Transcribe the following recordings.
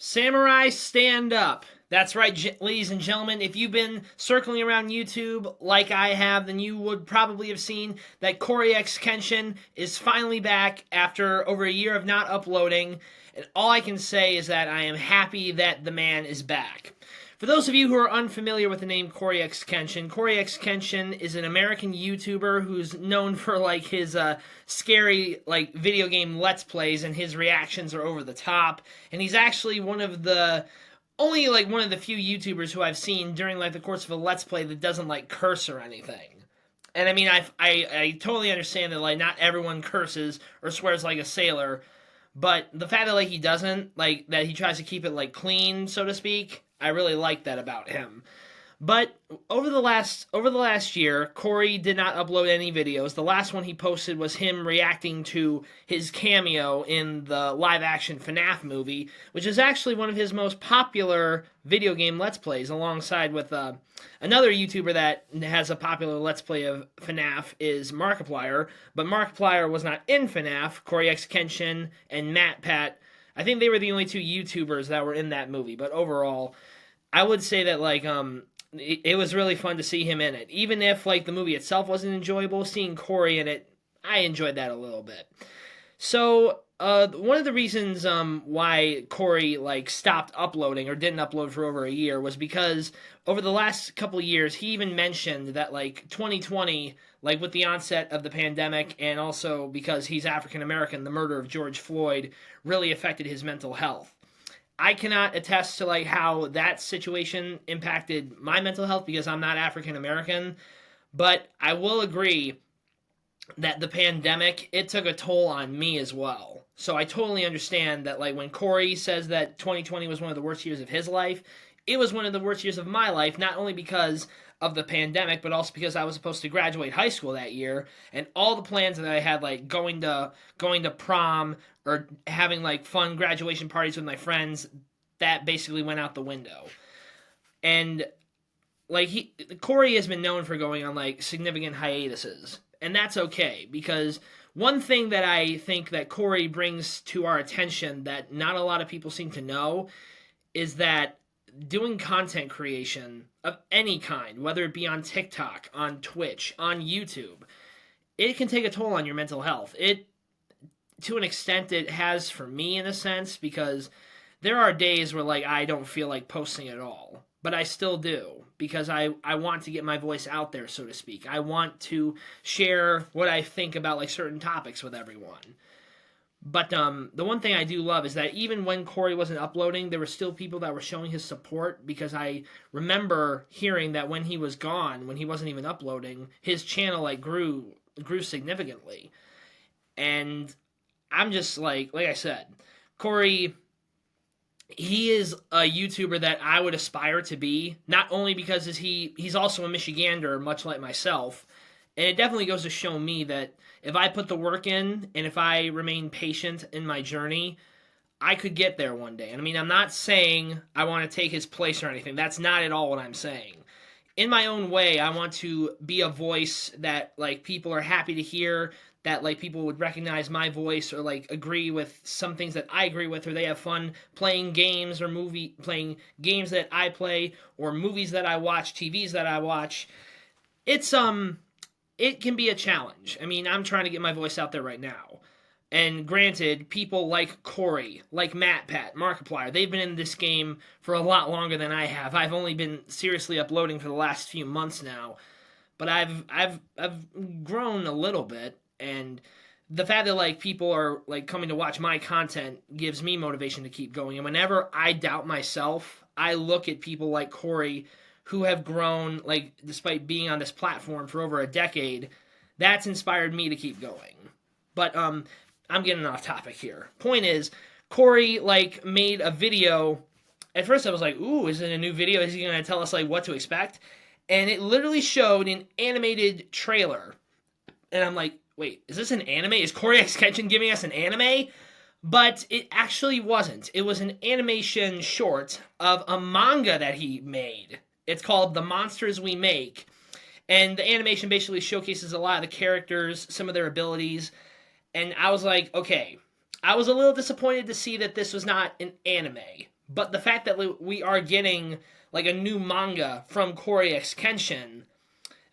Samurai, stand up. That's right, ladies and gentlemen. If you've been circling around YouTube like I have, then you would probably have seen that CoryxKenshin is finally back after over a year of not uploading. And all I can say is that I am happy that the man is back. For those of you who are unfamiliar with the name CoryxKenshin is an American YouTuber who's known for like his scary like video game Let's Plays, and his reactions are over the top. And he's actually one of the few YouTubers who I've seen during like the course of a Let's Play that doesn't like curse or anything. And I mean, I totally understand that like not everyone curses or swears like a sailor, but the fact that like he doesn't, like that he tries to keep it like clean, so to speak, I really like that about him. But over the last year, Cory did not upload any videos. The last one he posted was him reacting to his cameo in the live-action FNAF movie, which is actually one of his most popular video game Let's Plays, alongside with another YouTuber that has a popular Let's Play of FNAF is Markiplier. But Markiplier was not in FNAF. CoryxKenshin and MatPat, I think they were the only two YouTubers that were in that movie. But overall, I would say that like it was really fun to see him in it. Even if like the movie itself wasn't enjoyable, seeing Cory in it, I enjoyed that a little bit. So one of the reasons why Cory like stopped uploading or didn't upload for over a year was because over the last couple of years he even mentioned that like 2020, like with the onset of the pandemic, and also because he's African American, the murder of George Floyd really affected his mental health. I cannot attest to like how that situation impacted my mental health because I'm not African American, but I will agree that the pandemic, it took a toll on me as well. So I totally understand that like when Cory says that 2020 was one of the worst years of his life, it was one of the worst years of my life, not only because of the pandemic, but also because I was supposed to graduate high school that year, and all the plans that I had, like going to prom or having like fun graduation parties with my friends, that basically went out the window. And like Cory has been known for going on like significant hiatuses, and that's okay because one thing that I think that Cory brings to our attention that not a lot of people seem to know is that doing content creation of any kind, whether it be on TikTok, on Twitch, on YouTube, it can take a toll on your mental health. It, to an extent, it has for me in a sense, because there are days where like I don't feel like posting at all, but I still do because I want to get my voice out there, so to speak. I want to share what I think about like certain topics with everyone. But the one thing I do love is that even when Cory wasn't uploading, there were still people that were showing his support, because I remember hearing that when he was gone, when he wasn't even uploading, his channel like grew significantly. And I'm just like I said, Cory, he is a YouTuber that I would aspire to be, not only because he's also a Michigander, much like myself, and it definitely goes to show me that if I put the work in and if I remain patient in my journey, I could get there one day. And I mean, I'm not saying I want to take his place or anything. That's not at all what I'm saying. In my own way, I want to be a voice that like people are happy to hear, that like people would recognize my voice or like agree with some things that I agree with, or they have fun playing games or playing games that I play, or movies that I watch, TVs that I watch. It can be a challenge. I mean, I'm trying to get my voice out there right now. And granted, people like Cory, like MatPat, Markiplier, they've been in this game for a lot longer than I have. I've only been seriously uploading for the last few months now. But I've grown a little bit, and the fact that like people are like coming to watch my content gives me motivation to keep going. And whenever I doubt myself, I look at people like Cory who have grown, like, despite being on this platform for over a decade. That's inspired me to keep going. But I'm getting off topic here. Point is, Cory like made a video. At first I was like, ooh, is it a new video? Is he going to tell us like what to expect? And it literally showed an animated trailer. And I'm like, wait, is this an anime? Is CoryxKenshin giving us an anime? But it actually wasn't. It was an animation short of a manga that he made. It's called The Monsters We Make. And the animation basically showcases a lot of the characters, some of their abilities. And I was like, okay, I was a little disappointed to see that this was not an anime. But the fact that we are getting like a new manga from CoryxKenshin,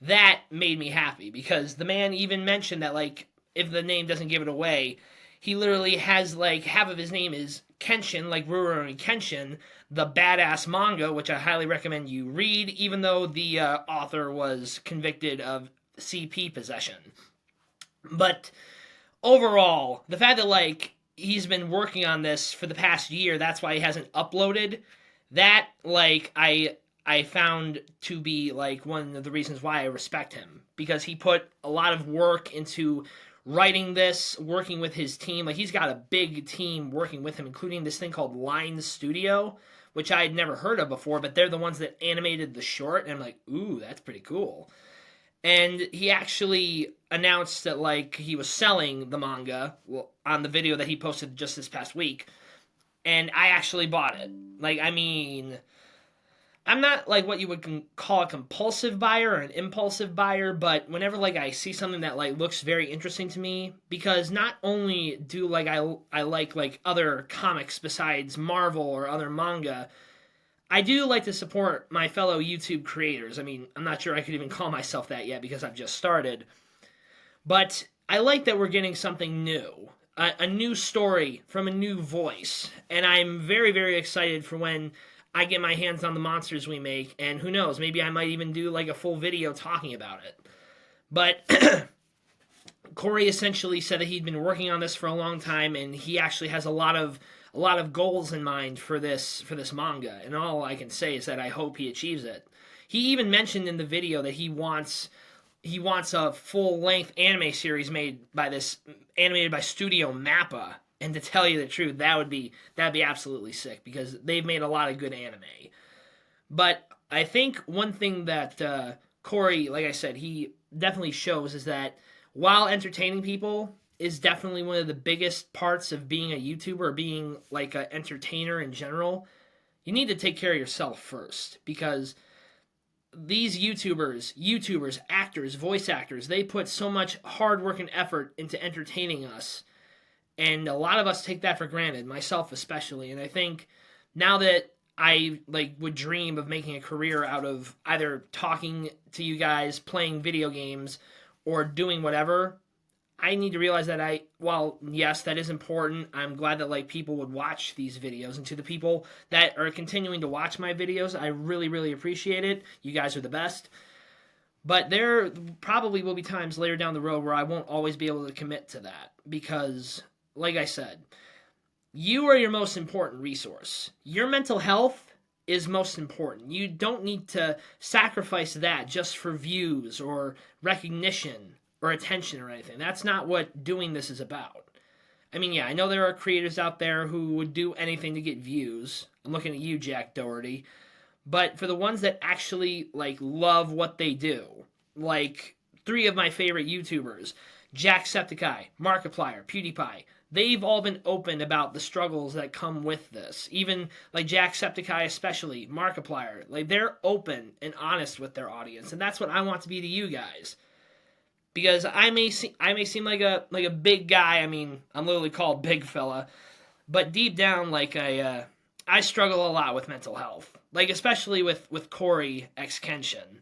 that made me happy because the man even mentioned that, like, if the name doesn't give it away, he literally has like half of his name is Kenshin, like Rurouni Kenshin, the badass manga, which I highly recommend you read, even though the author was convicted of CP possession. But overall, the fact that like he's been working on this for the past year, that's why he hasn't uploaded. That like I found to be like one of the reasons why I respect him, because he put a lot of work into writing this, working with his team. Like he's got a big team working with him, including this thing called Line Studio, which I had never heard of before, but they're the ones that animated the short, and I'm like, ooh, that's pretty cool. And he actually announced that like he was selling the manga on the video that he posted just this past week, and I actually bought it. Like, I mean, I'm not like what you would call a compulsive buyer or an impulsive buyer, but whenever like I see something that like looks very interesting to me, because not only do like I like other comics besides Marvel or other manga, I do like to support my fellow YouTube creators. I mean, I'm not sure I could even call myself that yet because I've just started, but I like that we're getting something new. A new story from a new voice, and I'm very, very excited for when I get my hands on the monsters we make, and who knows, maybe I might even do like a full video talking about it. But Cory essentially said that he'd been working on this for a long time, and he actually has a lot of goals in mind for this manga. And all I can say is that I hope he achieves it. He even mentioned in the video that he wants a full-length anime series animated by Studio Mappa. And to tell you the truth, that'd be absolutely sick because they've made a lot of good anime. But I think one thing that Cory, like I said, he definitely shows is that while entertaining people is definitely one of the biggest parts of being a YouTuber or being like an entertainer in general, you need to take care of yourself first, because these YouTubers, actors, voice actors, they put so much hard work and effort into entertaining us. And a lot of us take that for granted, myself especially. And I think now that I like would dream of making a career out of either talking to you guys, playing video games, or doing whatever, I need to realize that while yes, that is important, I'm glad that like people would watch these videos. And to the people that are continuing to watch my videos, I really, really appreciate it. You guys are the best. But there probably will be times later down the road where I won't always be able to commit to that because, like I said, you are your most important resource. Your mental health is most important. You don't need to sacrifice that just for views or recognition or attention or anything. That's not what doing this is about. I mean, yeah, I know there are creators out there who would do anything to get views. I'm looking at you, Jack Doherty. But for the ones that actually like love what they do, like 3 of my favorite YouTubers, Jacksepticeye, Markiplier, PewDiePie, they've all been open about the struggles that come with this. Even like Jacksepticeye especially, Markiplier, like they're open and honest with their audience, and that's what I want to be to you guys. Because I may seem like a big guy. I mean, I'm literally called Big Fella, but deep down, like I struggle a lot with mental health, like especially with CoryxKenshin.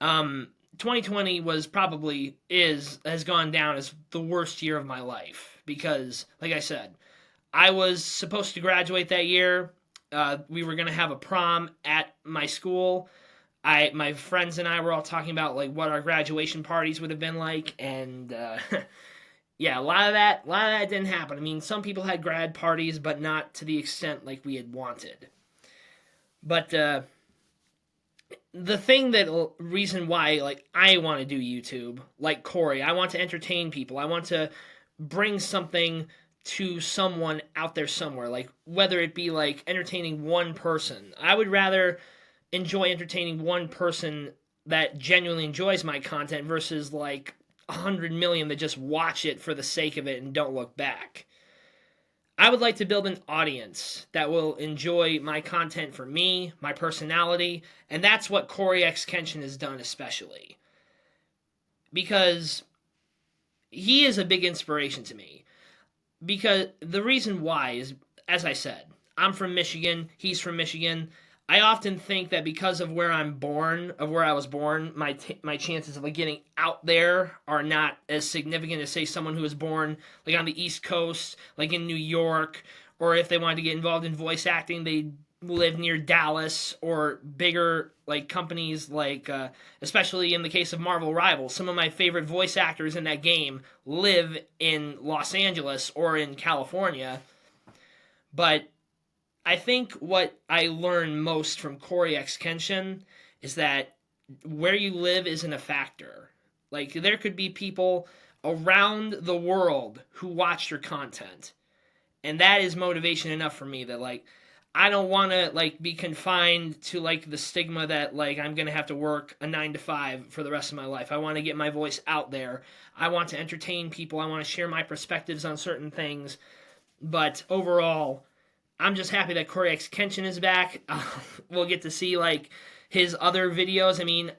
2020 has gone down as the worst year of my life because, like I said, I was supposed to graduate that year. We were gonna have a prom at my school. My friends and I were all talking about like what our graduation parties would have been like, and yeah, a lot of that didn't happen. I mean, some people had grad parties, but not to the extent like we had wanted. But the reason why like I want to do YouTube, like Cory, I want to entertain people. I want to bring something to someone out there somewhere, like whether it be like entertaining one person. I would rather enjoy entertaining one person that genuinely enjoys my content versus like 100 million that just watch it for the sake of it and don't look back. I would like to build an audience that will enjoy my content for me, my personality, and that's what CoryxKenshin has done especially. Because he is a big inspiration to me. Because the reason why is, as I said, I'm from Michigan. He's from Michigan. I often think that because of where I was born, my chances of like getting out there are not as significant as say someone who was born like on the East Coast, like in New York, or if they wanted to get involved in voice acting, they live near Dallas or bigger like companies like especially in the case of Marvel Rivals, some of my favorite voice actors in that game live in Los Angeles or in California. But I think what I learned most from CoryxKenshin is that where you live isn't a factor. Like there could be people around the world who watch your content, and that is motivation enough for me that like I don't want to like be confined to like the stigma that like I'm going to have to work a 9 to 5 for the rest of my life. I want to get my voice out there. I want to entertain people. I want to share my perspectives on certain things. But overall, I'm just happy that CoryxKenshin is back. We'll get to see like his other videos. I mean,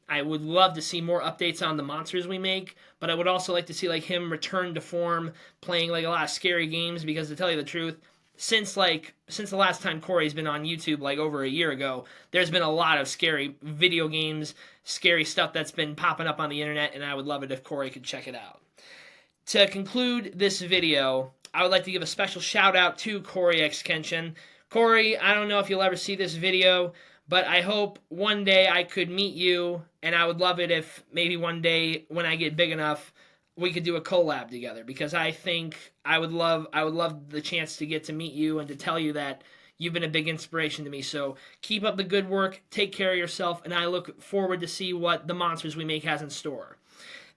I would love to see more updates on the monsters we make, but I would also like to see like him return to form, playing like a lot of scary games. Because to tell you the truth, since the last time Cory's been on YouTube, like over a year ago, there's been a lot of scary video games, scary stuff that's been popping up on the internet, and I would love it if Cory could check it out. To conclude this video, I would like to give a special shout out to CoryxKenshin. Cory, I don't know if you'll ever see this video, but I hope one day I could meet you, and I would love it if maybe one day when I get big enough, we could do a collab together, because I think I would love the chance to get to meet you and to tell you that you've been a big inspiration to me. So keep up the good work, take care of yourself, and I look forward to see what the monsters we make has in store.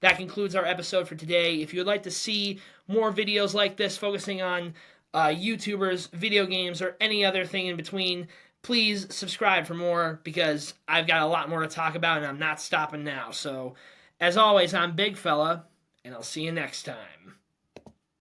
That concludes our episode for today. If you would like to see more videos like this focusing on YouTubers, video games, or any other thing in between, please subscribe for more, because I've got a lot more to talk about and I'm not stopping now. So, as always, I'm Big Fella, and I'll see you next time.